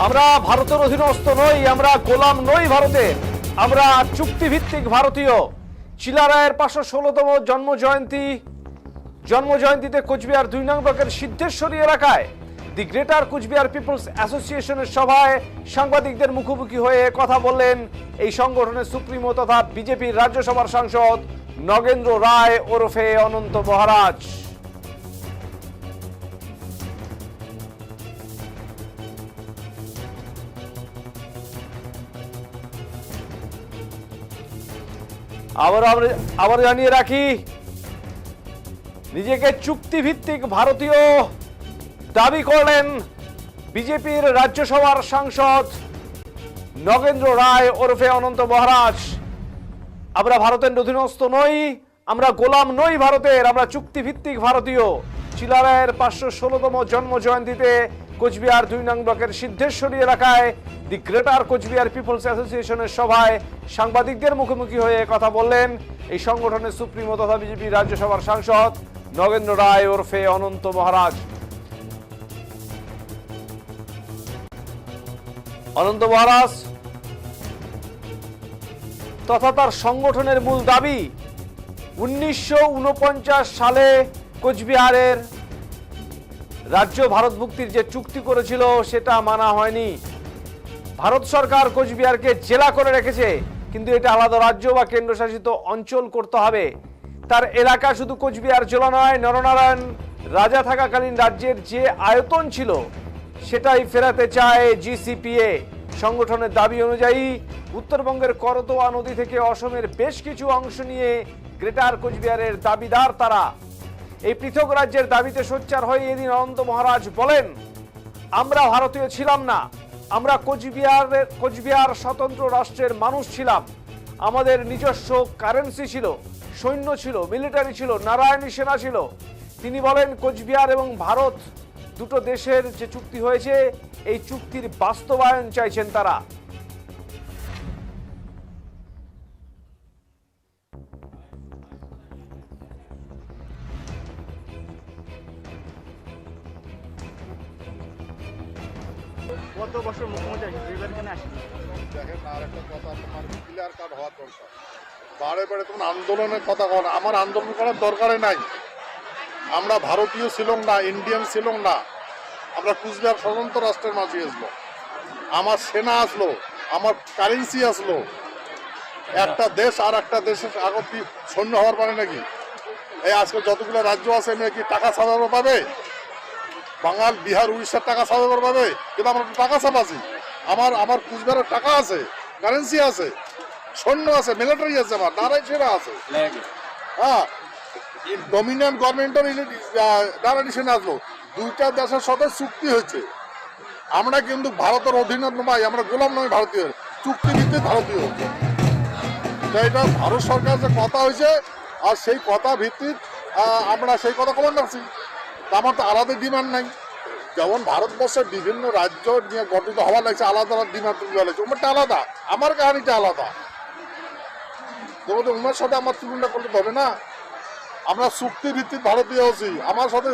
আমরা ভারতের অধীনস্থ নই, আমরা গোলাম নই ভারতের, আমরা চুক্তিভিত্তিক ভারতীয়। চিলারায়ের 516তম জন্মজয়ন্তীতে কোচবিহার 2 নং ব্লকের সিদ্ধেশ্বরী এলাকায় দি গ্রেটার কোচবিহার পিপলস অ্যাসোসিয়েশনের সভায় সাংবাদিকদের মুখোমুখি হয়ে কথা বললেন এই সংগঠনের সুপ্রিমো তথা বিজেপির রাজ্যসভার সাংসদ নগেন্দ্র রায় ওরফে অনন্ত মহারাজ। আবার জানিয়ে রাখি, নিজেকে চুক্তিভিত্তিক ভারতীয় দাবি করলেন বিজেপির রাজ্যসভার সাংসদ নগেন্দ্র রায় ওরফে অনন্ত মহারাজ। আমরা ভারতের অধীনস্থ নই, আমরা গোলাম নই ভারতের, আমরা চুক্তিভিত্তিক ভারতীয়। চিলারায়ের 516তম জন্মজয়ন্তীতে কোচবিহার 2 নং ব্লকের সিদ্ধেশ্বরী এলাকায় দি গ্রেটার কোচবিহার পিপলস অ্যাসোসিয়েশনের সভায় সাংবাদিকদের মুখোমুখি হয়ে কথা বললেন এই সংগঠনের সুপ্রিমো তথা বিজেপি রাজ্যসভার সাংসদ নগেন্দ্র রায় ওরফে অনন্ত মহারাজ। অনন্ত মহারাজ তথা তার সংগঠনের মূল দাবি, 1949 সালে কোচবিহারের রাজ্য ভারতভুক্তির যে চুক্তি করেছিল সেটা মানা হয়নি। ভারত সরকার কোচবিহারকে জেলা করে রেখেছে, কিন্তু এটা আলাদা রাজ্য বা কেন্দ্রশাসিত অঞ্চল করতে হবে। তার এলাকা শুধু কোচবিহার জেলা নয়, নরনারায়ণ রাজা থাকাকালীন রাজ্যের যে আয়তন ছিল সেটাই ফেরাতে চায় জিসিপিএ। সংগঠনের দাবি অনুযায়ী উত্তরবঙ্গের করতোয়া নদী থেকে অসমের বেশ কিছু অংশ নিয়ে গ্রেটার কোচবিহারের দাবিদার তারা। এই পৃথক রাজ্যের দাবিতে সোচ্চার হয়ে এদিন অনন্ত মহারাজ বলেন, আমরা ভারতীয় ছিলাম না, আমরা কোচবিহার স্বতন্ত্র রাষ্ট্রের মানুষ ছিলাম। আমাদের নিজস্ব কারেন্সি ছিল, সৈন্য ছিল, মিলিটারি ছিল, নারায়ণী সেনা ছিল। তিনি বলেন, কোচবিহার এবং ভারত দুটো দেশের যে চুক্তি হয়েছে এই চুক্তির বাস্তবায়ন চাইছেন তারা। কত বছর মুখ্যমন্ত্রী এবার এখানে আসেন? দেখেন, আর একটা কথা, তোমার ক্লিয়ার কাট হওয়ার দরকার। বারে বারে তোমার আন্দোলনের কথা বল, আমার আন্দোলন করার দরকারে নাই। আমরা ভারতীয় ছিলাম না, ইন্ডিয়ান ছিলাম না, আমরা কুচবিহার স্বতন্ত্র রাষ্ট্রের মাঝে আসলো। আমার সেনা আসলো, আমার কারেন্সি আসলো। একটা দেশ আর একটা দেশের আগত কি সৈন্য হওয়ার পারে নাকি? এই আজকে যতগুলো রাজ্য আছে নাকি টাকা সাজানো পাবে? বাঙাল, বিহার, উড়িষ্যার টাকা সাজানো পাবে, কিন্তু আমরা টাকা ছাপাছি। আমার কুচবিহারের টাকা আছে, কারেন্সি আছে, সৈন্য আছে, মিলিটারি আছে, আমার নারায়ণ সেনা আছে। হ্যাঁ, ডমিনেন্ট গভর্নমেন্টের নারায়ণ সেনা আসলো। দুইটা দেশের সাথে চুক্তি হয়েছে। আমরা কিন্তু ভারতের অধীনত নয়, আমরা গোলাম নয় ভারতীয়, চুক্তিভিত্তিক ভারতীয়। এটা ভারত সরকার যে কথা হয়েছে, আর সেই কথা ভিত্তিক আমরা সেই কথা কমান রাখছি। আমার তো আলাদা ডিমান্ড নাই। যেমন ভারতবর্ষের বিভিন্ন রাজ্য নিয়ে গঠিত হওয়া লাগছে, আলাদা আলাদা ডিমান্ড তৈরি হওয়া লাগছে। ওটা আলাদা, আমার কাহিনীটা আলাদা। তোমাদের উনার সাথে আমার তুলনা করলে হবে না। আমরা চুক্তি ভিত্তিক ভারতীয় আছি, আমার সাথে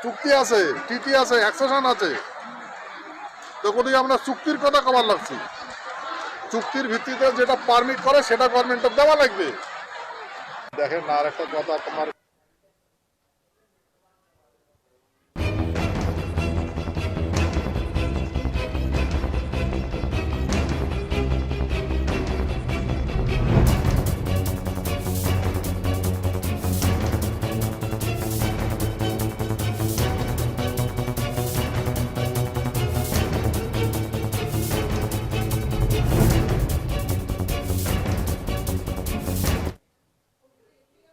চুক্তি আছে, টিটি আছে, অ্যাকসেশন আছে। তো কোথায় আমরা চুক্তির কথা কবার লাগছি। চুক্তির ভিত্তিতে যেটা পারমিট করে সেটা গভর্নমেন্টকে দেওয়া লাগবে। দেখেন, আর একটা কথা, তোমার